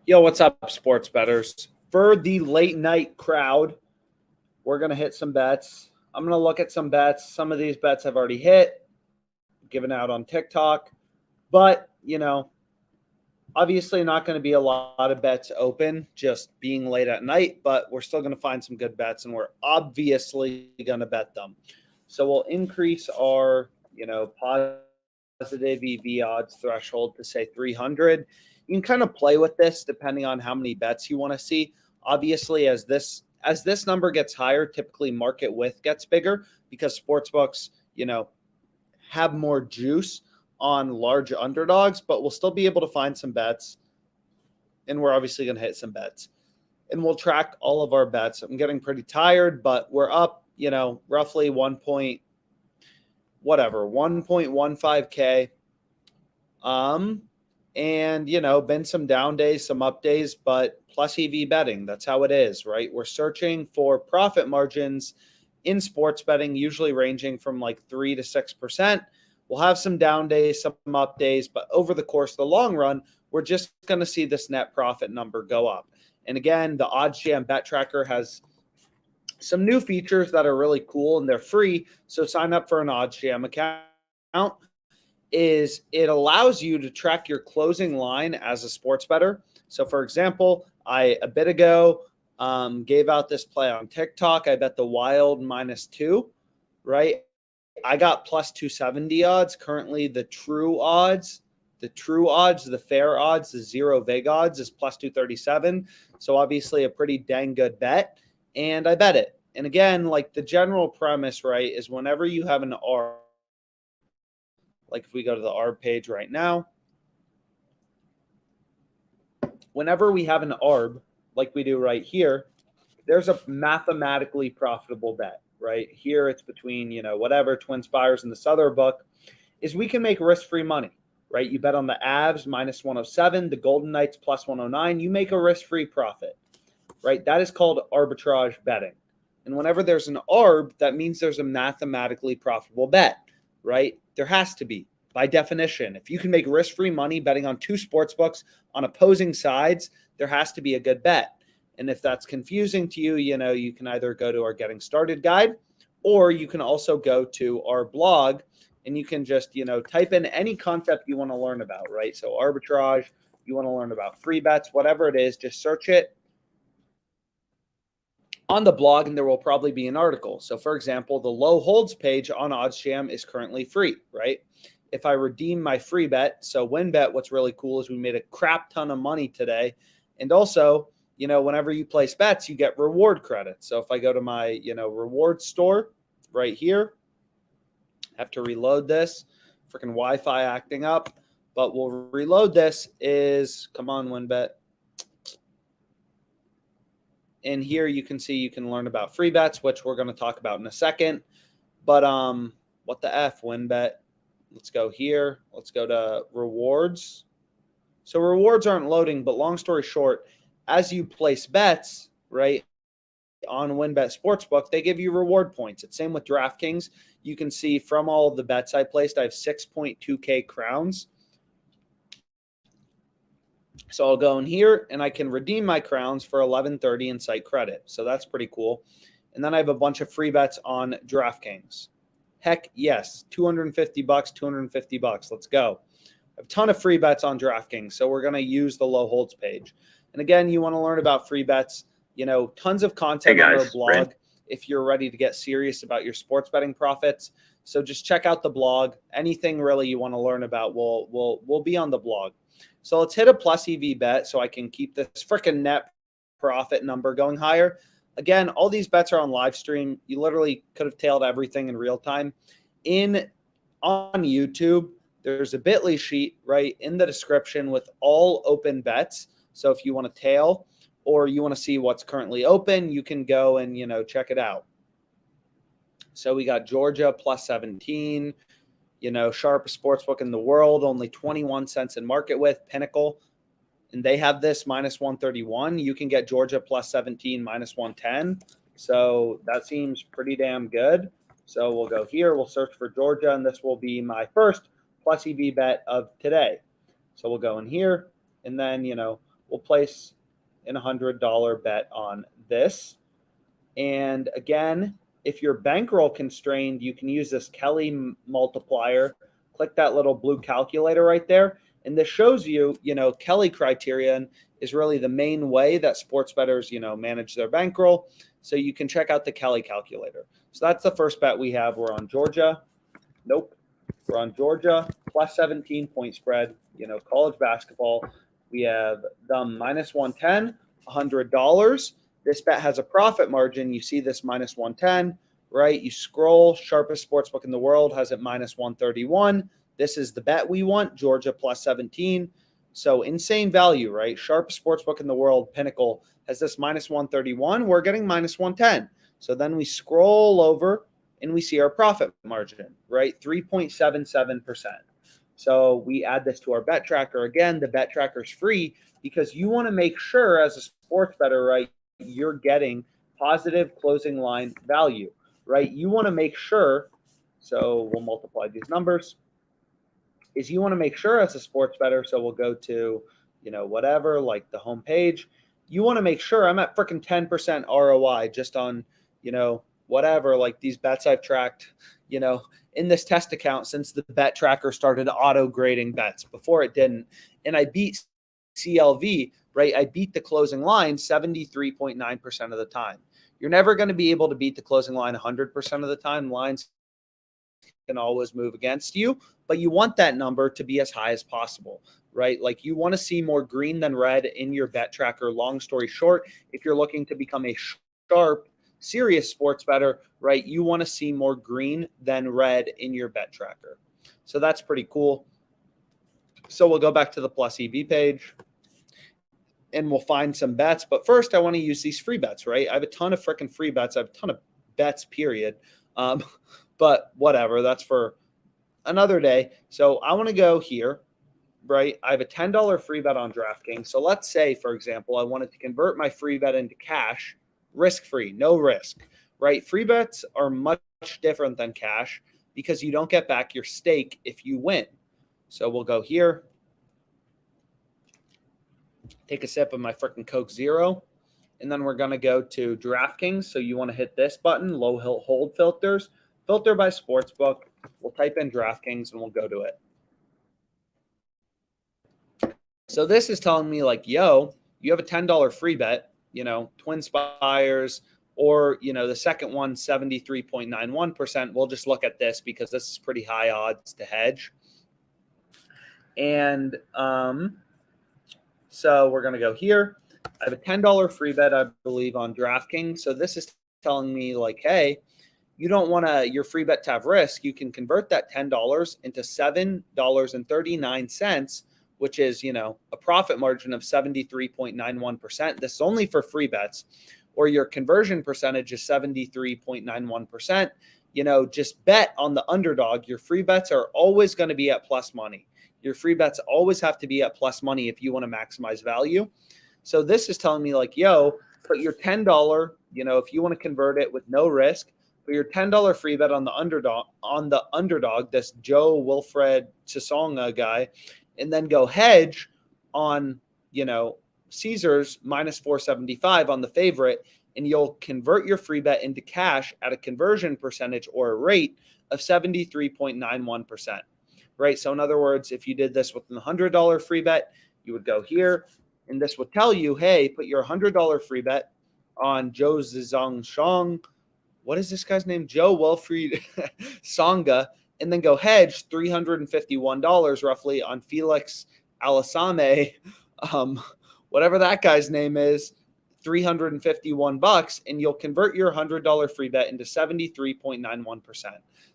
Yo, what's up, sports bettors? For the late night crowd, we're going to hit some bets. I'm going to look at some bets. Some of these bets have already hit, given out on TikTok. But, obviously not going to be a lot of bets open just being late at night, but we're still going to find some good bets and we're obviously going to bet them. So we'll increase our, positive EV odds threshold to say 300. You can kind of play with this depending on how many bets you want to see. Obviously, as this number gets higher, typically market width gets bigger because sportsbooks, have more juice on large underdogs, but we'll still be able to find some bets. And we're obviously going to hit some bets. And we'll track all of our bets. I'm getting pretty tired, but we're up, roughly 1.15K. And, been some down days, some up days, but plus EV betting. That's how it is, right? We're searching for profit margins in sports betting, usually ranging from like 3 to 6%. We'll have some down days, some up days, but over the course of the long run, we're just going to see this net profit number go up. And again, the OddsJam Bet Tracker has some new features that are really cool and they're free. So sign up for an OddsJam account. It allows you to track your closing line as a sports better. So for example, I a bit ago gave out this play on TikTok. I bet the Wild -2, right? I got plus 270 odds. Currently, the fair odds, the zero vig odds is plus 237. So obviously a pretty dang good bet. And I bet it. And again, like the general premise, right, is whenever you have an ARB, like if we go to the ARB page right now, whenever we have an ARB, like we do right here, there's a mathematically profitable bet, right? Here it's between, whatever, TwinSpires and this other book, is we can make risk-free money, right? You bet on the Avs -107, the Golden Knights +109, you make a risk-free profit, right? That is called arbitrage betting. And whenever there's an ARB, that means there's a mathematically profitable bet, right? There has to be, by definition. If you can make risk-free money betting on two sports books on opposing sides, there has to be a good bet. And if that's confusing to you, you can either go to our Getting Started guide, or you can also go to our blog and you can just, type in any concept you want to learn about, right? So arbitrage, you want to learn about free bets, whatever it is, just search it on the blog and there will probably be an article. So for example, the low holds page on OddsJam is currently free, right? If I redeem my free bet, so WinBet, what's really cool is we made a crap ton of money today. And also, whenever you place bets, you get reward credits. So if I go to my, reward store right here, I have to reload this. Freaking Wi-Fi acting up. But we'll reload this come on, WinBet. And here you can see you can learn about free bets, which we're going to talk about in a second. But what the F, WinBet? Let's go here. Let's go to rewards. So rewards aren't loading, but long story short, as you place bets, right, on WinBet Sportsbook, they give you reward points. It's same with DraftKings. You can see from all of the bets I placed, I have 6.2K crowns. So I'll go in here and I can redeem my crowns for 1130 in site credit. So that's pretty cool. And then I have a bunch of free bets on DraftKings. Heck yes, $250, $250. Let's go. I have a ton of free bets on DraftKings, so we're going to use the low holds page. And again, you want to learn about free bets, tons of content on our blog if you're ready to get serious about your sports betting profits. So just check out the blog. Anything really you want to learn about will be on the blog. So let's hit a plus EV bet so I can keep this freaking net profit number going higher. Again, all these bets are on live stream. You literally could have tailed everything in real time. On YouTube, there's a Bitly sheet right in the description with all open bets. So if you want to tail or you want to see what's currently open, you can go and, check it out. So we got Georgia +17, sharpest sportsbook in the world, only 21 cents in market width, Pinnacle. And they have this -131. You can get Georgia +17, -110. So that seems pretty damn good. So we'll go here. We'll search for Georgia, and this will be my first plus EV bet of today. So we'll go in here, and then, we'll place an $100 bet on this. And again, if you're bankroll constrained, you can use this Kelly multiplier. Click that little blue calculator right there. And this shows you, Kelly criterion is really the main way that sports bettors, manage their bankroll. So you can check out the Kelly calculator. So that's the first bet we have. We're on Georgia. Nope. We're on Georgia plus 17 point spread, college basketball. We have them minus 110, $100. This bet has a profit margin. You see this minus 110, right? You scroll, sharpest sportsbook in the world has it minus 131. This is the bet we want, Georgia plus 17. So insane value, right? Sharpest sportsbook in the world, Pinnacle, has this minus 131. We're getting minus 110. So then we scroll over and we see our profit margin, right? 3.77%. So we add this to our bet tracker. Again, the bet tracker is free because you want to make sure as a sports bettor, right, you're getting positive closing line value, right? You want to make sure, so we'll multiply these numbers, is you want to make sure as a sports bettor, so we'll go to, whatever, like the home page, you want to make sure I'm at freaking 10% ROI just on, whatever, like these bets I've tracked, in this test account since the bet tracker started auto grading bets. Before it didn't. And I beat CLV, right? I beat the closing line 73.9% of the time. You're never going to be able to beat the closing line 100% of the time. Lines can always move against you, but you want that number to be as high as possible, right? Like you want to see more green than red in your bet tracker. Long story short, if you're looking to become a sharp, serious sports bettor, right? You want to see more green than red in your bet tracker. So that's pretty cool. So we'll go back to the Plus EV page and we'll find some bets. But first, I want to use these free bets, right? I have a ton of freaking free bets. I have a ton of bets, period. But whatever, that's for another day. So I want to go here, right? I have a $10 free bet on DraftKings. So let's say, for example, I wanted to convert my free bet into cash, risk-free, no risk, right? Free bets are much different than cash because you don't get back your stake if you win. So we'll go here, take a sip of my freaking Coke Zero, and then we're going to go to DraftKings. So you want to hit this button, low hold filters, filter by sportsbook. We'll type in DraftKings and we'll go to it. So this is telling me like, yo, you have a $10 free bet, Twin Spires, or, the second one, 73.91%. We'll just look at this because this is pretty high odds to hedge. And so we're going to go here. I have a $10 free bet, I believe, on DraftKings. So this is telling me like, hey, you don't want your free bet to have risk. You can convert that $10 into $7.39, which is, a profit margin of 73.91%. This is only for free bets, or your conversion percentage is 73.91%. Just bet on the underdog. Your free bets are always going to be at plus money. Your free bets always have to be at plus money if you want to maximize value. So this is telling me like, yo, put your $10, if you want to convert it with no risk, put your $10 free bet on the underdog, this Joe Wilfred Chisonga guy, and then go hedge on, Caesars minus 475 on the favorite, and you'll convert your free bet into cash at a conversion percentage or a rate of 73.91%, right? So in other words, if you did this with a $100 free bet, you would go here, and this would tell you, hey, put your $100 free bet on Joe Zhang. What is this guy's name? Joe Wilfried Songa, and then go hedge $351 roughly on Felix Alisame, whatever that guy's name is, $351, and you'll convert your $100 free bet into 73.91%.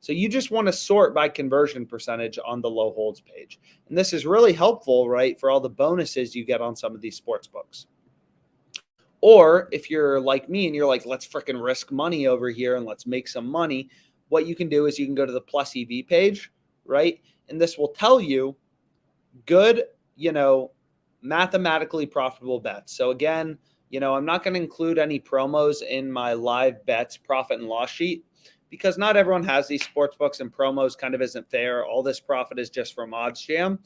So you just want to sort by conversion percentage on the low holds page. And this is really helpful, right, for all the bonuses you get on some of these sports books. Or if you're like me and you're like, let's freaking risk money over here and let's make some money, what you can do is you can go to the Plus EV page, right? And this will tell you good, mathematically profitable bets. So again, I'm not going to include any promos in my live bets profit and loss sheet because not everyone has these sports books, and promos kind of isn't fair. All this profit is just from OddsJam.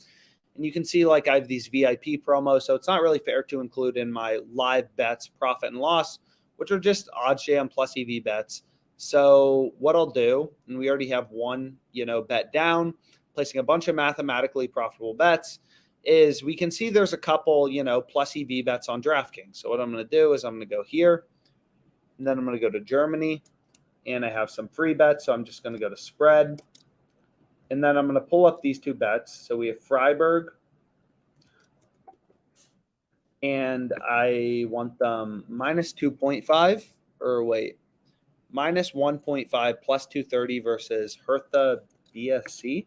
And you can see like I have these VIP promos, so it's not really fair to include in my live bets, profit and loss, which are just OddsJam plus EV bets. So what I'll do, and we already have one, bet down, placing a bunch of mathematically profitable bets, is we can see there's a couple, plus EV bets on DraftKings. So what I'm going to do is I'm going to go here, and then I'm going to go to Germany, and I have some free bets. So I'm just going to go to spread, and then I'm going to pull up these two bets. So we have Freiburg, and I want them minus 2.5, or wait, minus 1.5 plus 230 versus Hertha BSC.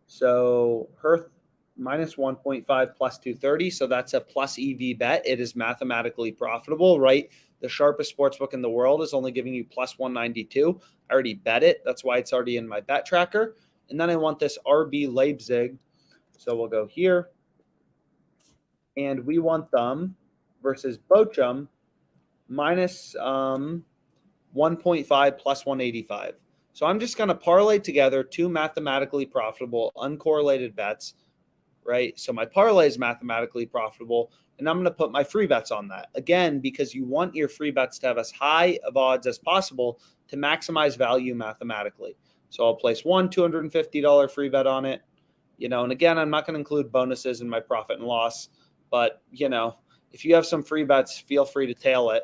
So Hertha minus 1.5 plus 230. So that's a plus EV bet. It is mathematically profitable, right? The sharpest sportsbook in the world is only giving you plus 192. I already bet it. That's why it's already in my bet tracker. And then I want this RB Leipzig. So we'll go here. And we want them versus Bochum minus 1.5 plus 185. So I'm just going to parlay together two mathematically profitable uncorrelated bets, right? So my parlay is mathematically profitable, and I'm going to put my free bets on that. Again, because you want your free bets to have as high of odds as possible to maximize value mathematically. So I'll place one $250 free bet on it, and again, I'm not going to include bonuses in my profit and loss, but, if you have some free bets, feel free to tail it.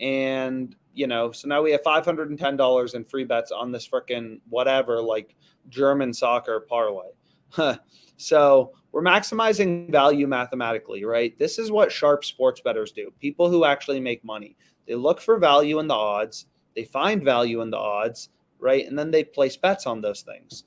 And, so now we have $510 in free bets on this freaking whatever, like German soccer parlay. So we're maximizing value mathematically, right? This is what sharp sports bettors do. People who actually make money. They look for value in the odds. They find value in the odds, right? And then they place bets on those things.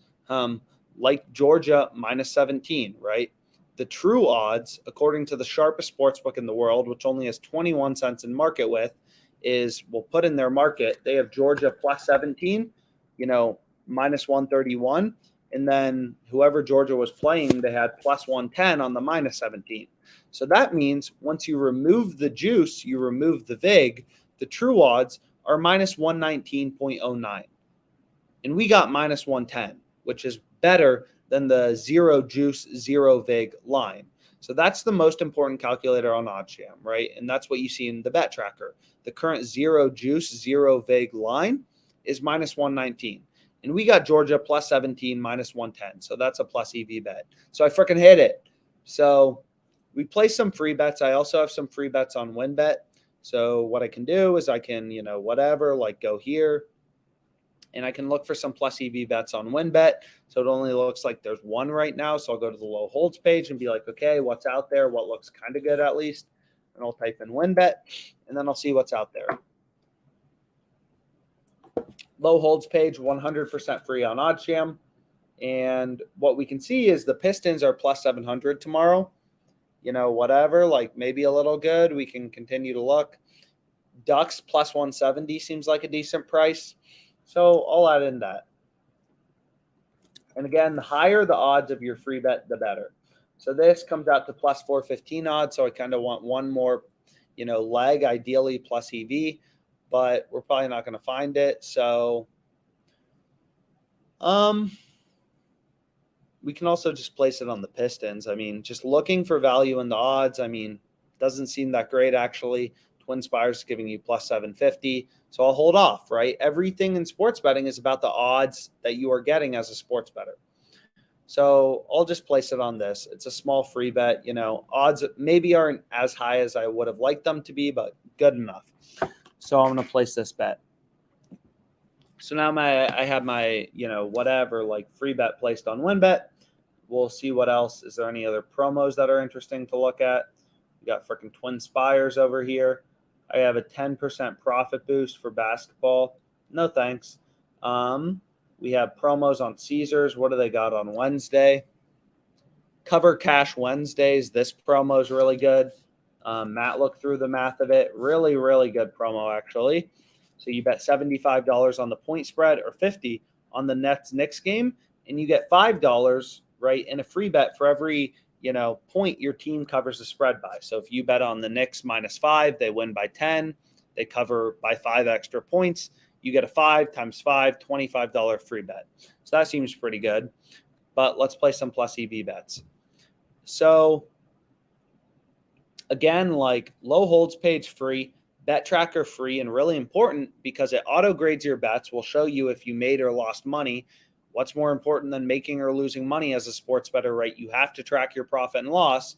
Like Georgia minus 17, right? The true odds, according to the sharpest sportsbook in the world, which only has 21 cents in market width, is we'll put in their market. They have Georgia plus 17, minus 131. And then whoever Georgia was playing, they had plus 110 on the minus 17. So that means once you remove the juice, you remove the VIG, the true odds are minus 119.09. And we got minus 110, which is better than the zero juice, zero VIG line. So that's the most important calculator on OddsJam, right? And that's what you see in the bet tracker. The current zero juice, zero VIG line is minus 119. And we got Georgia plus 17, minus 110. So that's a plus EV bet. So I freaking hit it. So we placed some free bets. I also have some free bets on WinBet. So what I can do is I can, go here, and I can look for some plus EV bets on WinBet. So it only looks like there's one right now. So I'll go to the low holds page and be like, okay, what's out there? What looks kind of good at least? And I'll type in WinBet, and then I'll see what's out there. Low holds page, 100% free on OddsJam. And what we can see is the Pistons are plus 700 tomorrow. Whatever, like maybe a little good. We can continue to look. Ducks plus 170 seems like a decent price. So I'll add in that. And again, the higher the odds of your free bet, the better. So this comes out to plus 415 odds. So I kind of want one more, leg, ideally plus EV, but we're probably not going to find it. So we can also just place it on the Pistons. I mean, just looking for value in the odds. I mean, doesn't seem that great actually. Twin Spires is giving you plus 750. So I'll hold off, right? Everything in sports betting is about the odds that you are getting as a sports bettor. So I'll just place it on this. It's a small free bet. Odds maybe aren't as high as I would have liked them to be, but good enough. So I'm going to place this bet. So now I have my, free bet placed on WinBet. We'll see what else. Is there any other promos that are interesting to look at? We got freaking Twin Spires over here. I have a 10% profit boost for basketball. No thanks. We have promos on Caesars. What do they got on Wednesday? Cover Cash Wednesdays. This promo is really good. Matt looked through the math of it. Really, really good promo, actually. So you bet $75 on the point spread or $50 on the Nets-Knicks game, and you get $5, right, in a free bet for every point your team covers the spread by. So if you bet on the Knicks minus 5, they win by 10. They cover by 5 extra points. You get a 5 times 5, $25 free bet. So that seems pretty good. But let's play some plus EV bets. So again, like low holds page free, bet tracker free, and really important because it auto grades your bets, will show you if you made or lost money. What's more important than making or losing money as a sports bettor, right? You have to track your profit and loss,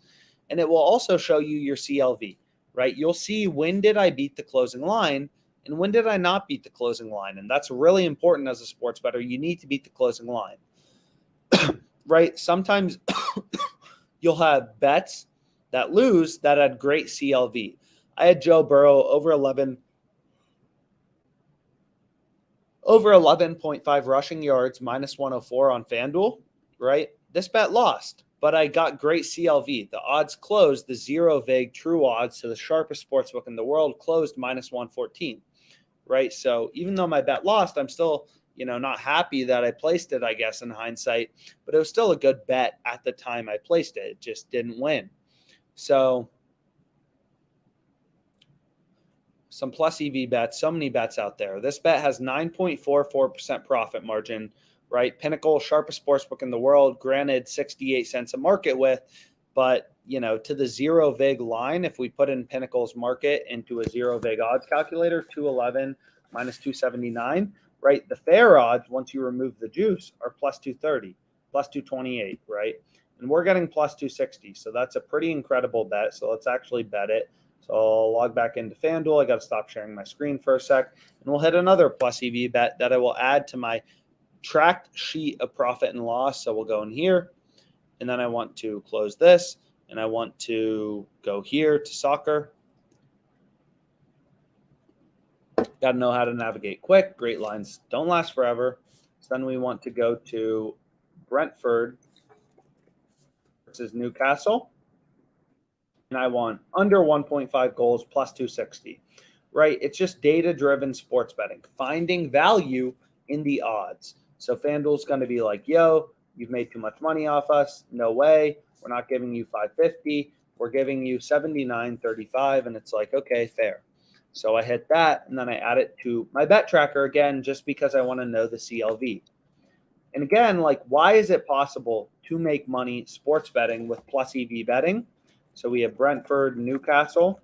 and it will also show you your CLV, right? You'll see when did I beat the closing line and when did I not beat the closing line. And that's really important as a sports bettor. You need to beat the closing line, right? Sometimes you'll have bets that lose that had great CLV. I had Joe Burrow over 11.5 rushing yards, minus 104 on FanDuel, right? This bet lost, but I got great CLV. The odds closed, the zero vig true odds to the sharpest sportsbook in the world closed minus 114, right? So even though my bet lost, I'm still, not happy that I placed it, I guess, in hindsight, but it was still a good bet at the time I placed it. It just didn't win. So some plus EV bets, so many bets out there. This bet has 9.44% profit margin, right? Pinnacle, sharpest sportsbook in the world, granted 68 cents a market with, but to the zero vig line, if we put in Pinnacle's market into a zero vig odds calculator, 211 minus 279, right? The fair odds, once you remove the juice, are plus 230, plus 228, right? And we're getting plus 260. So that's a pretty incredible bet. So let's actually bet it. So I'll log back into FanDuel. I got to stop sharing my screen for a sec. And we'll hit another plus EV bet that I will add to my tracked sheet of profit and loss. So we'll go in here. And then I want to close this. And I want to go here to soccer. Got to know how to navigate quick. Great lines don't last forever. So then we want to go to Brentford versus Newcastle. And I want under 1.5 goals plus 260, right? It's just data-driven sports betting, finding value in the odds. So FanDuel's going to be like, yo, you've made too much money off us. No way. We're not giving you 550. We're giving you 79.35. And it's like, okay, fair. So I hit that, and then I add it to my bet tracker again, just because I want to know the CLV. And again, like, why is it possible to make money sports betting with plus EV betting? So we have Brentford, Newcastle,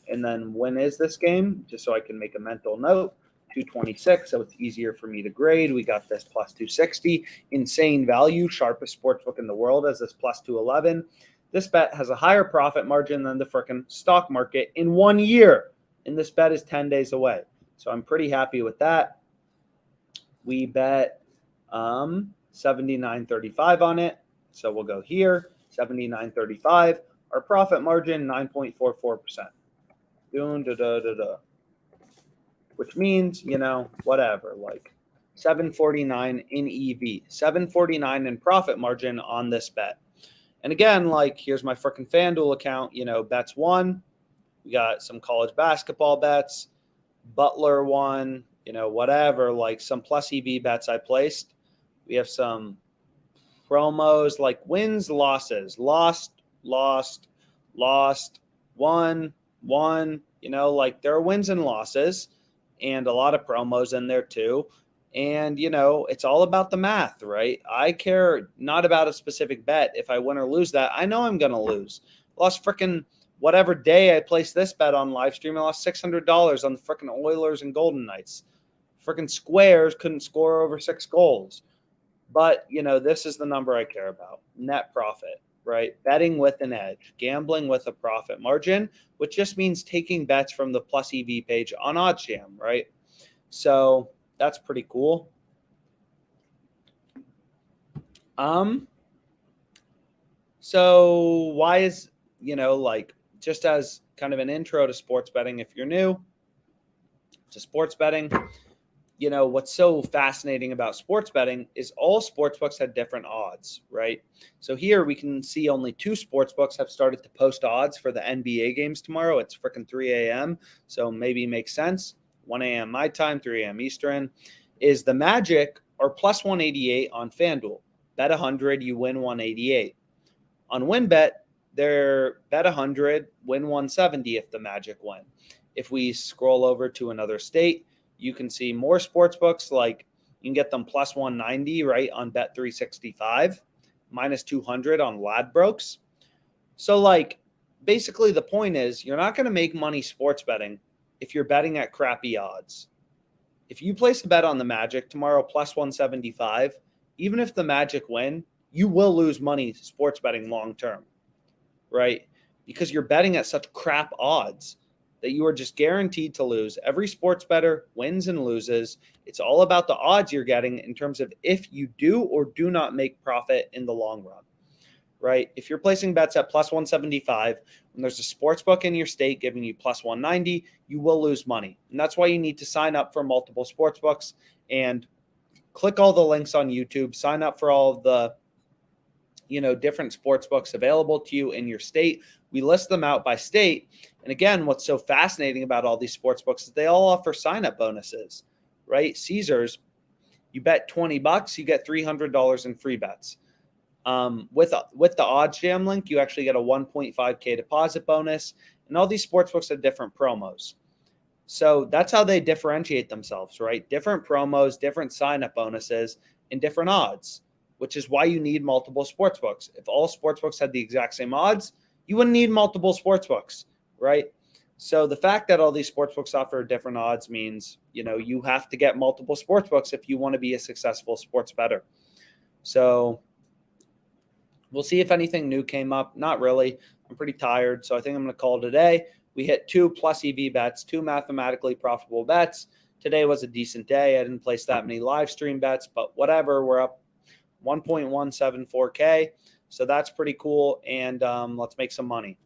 and then when is this game? Just so I can make a mental note, 226, so it's easier for me to grade. We got this plus 260, insane value, sharpest sportsbook in the world as this plus 211. This bet has a higher profit margin than the frickin' stock market in 1 year, and this bet is 10 days away. So I'm pretty happy with that. We bet 79.35 on it, so we'll go here, 79.35. Our profit margin, 9.44%. Which means, whatever, like 749 in EV, 749 in profit margin on this bet. And again, like, here's my freaking FanDuel account, bets won. We got some college basketball bets, Butler won, whatever, like some plus EV bets I placed. We have some promos like wins, losses, lost, won, like there are wins and losses and a lot of promos in there too. And, it's all about the math, right? I care not about a specific bet. If I win or lose that, I know I'm going to lose. Lost freaking whatever day I placed this bet on live stream, I lost $600 on the freaking Oilers and Golden Knights. Freaking Squares couldn't score over 6 goals. But, this is the number I care about, net profit, right? Betting with an edge, gambling with a profit margin, which just means taking bets from the plus EV page on OddsJam, right? So that's pretty cool. So why is, like, just as kind of an intro to sports betting, if you're new to sports betting, what's so fascinating about sports betting is all sports books have different odds, right? So here we can see only 2 sports books have started to post odds for the NBA games tomorrow. It's freaking 3 a.m. So maybe it makes sense. 1 a.m. my time, 3 a.m. Eastern. Is the Magic are plus 188 on FanDuel. Bet 100, you win 188. On WynnBET, they're bet 100, win 170 if the Magic win. If we scroll over to another state, you can see more sports books, like you can get them plus 190, right, on Bet365. minus 200 on Ladbrokes. So like basically the point is you're not going to make money sports betting if you're betting at crappy odds. If you place a bet on the Magic tomorrow plus 175, even if the Magic win, you will lose money sports betting long term, right? Because you're betting at such crap odds that you are just guaranteed to lose. Every sports bettor wins and loses. It's all about the odds you're getting in terms of if you do or do not make profit in the long run, right? If you're placing bets at plus 175, when there's a sports book in your state giving you plus 190, you will lose money. And that's why you need to sign up for multiple sports books and click all the links on YouTube, sign up for all of the different sports books available to you in your state. We list them out by state. And again, what's so fascinating about all these sports books is they all offer sign-up bonuses, right? Caesars, you bet $20, you get $300 in free bets. With the OddsJam link, you actually get a 1.5K deposit bonus. And all these sports books have different promos. So that's how they differentiate themselves, right? Different promos, different sign-up bonuses, and different odds, which is why you need multiple sports books. If all sports books had the exact same odds, you wouldn't need multiple sports books, right? So the fact that all these sports books offer different odds means, you have to get multiple sports books if you want to be a successful sports bettor. So we'll see if anything new came up. Not really. I'm pretty tired, so I think I'm going to call it a day. We hit 2 plus EV bets, 2 mathematically profitable bets. Today was a decent day. I didn't place that many live stream bets, but whatever. We're up 1.174K. So that's pretty cool. And let's make some money.